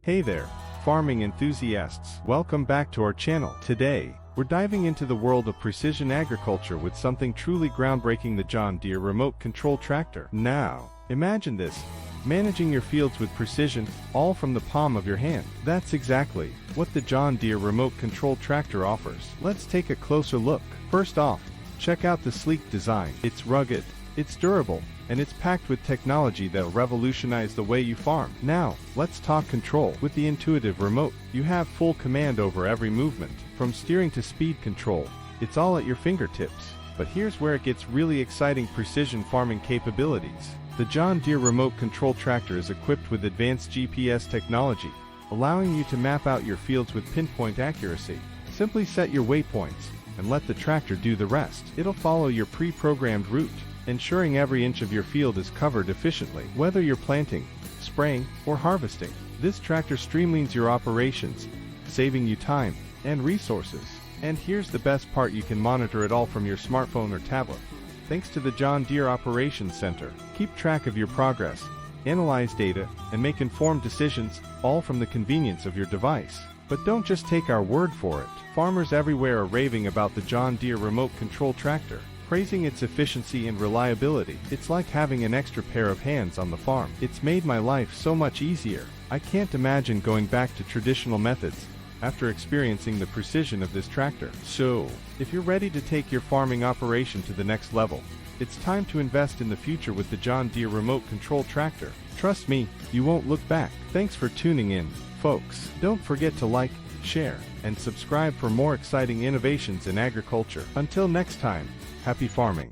Hey there, farming enthusiasts. Welcome back to our channel. Today, we're diving into the world of precision agriculture with something truly groundbreaking: the John Deere Remote Control Tractor. Now, imagine this, managing your fields with precision, all from the palm of your hand. That's exactly what the John Deere Remote Control Tractor offers. Let's take a closer look. First off, check out the sleek design. It's rugged, it's durable, and it's packed with technology that'll revolutionize the way you farm. Now, let's talk control. With the intuitive remote, you have full command over every movement. From steering to speed control, it's all at your fingertips. But here's where it gets really exciting: precision farming capabilities. The John Deere Remote Control Tractor is equipped with advanced GPS technology, allowing you to map out your fields with pinpoint accuracy. Simply set your waypoints, and let the tractor do the rest. It'll follow your pre-programmed route, ensuring every inch of your field is covered efficiently. Whether you're planting, spraying, or harvesting, this tractor streamlines your operations, saving you time and resources. And here's the best part: you can monitor it all from your smartphone or tablet. Thanks to the John Deere Operations Center, keep track of your progress, analyze data, and make informed decisions, all from the convenience of your device. But don't just take our word for it. Farmers everywhere are raving about the John Deere Remote Control Tractor, praising its efficiency and reliability. It's like having an extra pair of hands on the farm. It's made my life so much easier. I can't imagine going back to traditional methods after experiencing the precision of this tractor. So, if you're ready to take your farming operation to the next level, it's time to invest in the future with the John Deere Remote Control Tractor. Trust me, you won't look back. Thanks for tuning in, folks. Don't forget to like, share, and subscribe for more exciting innovations in agriculture. Until next time, happy farming.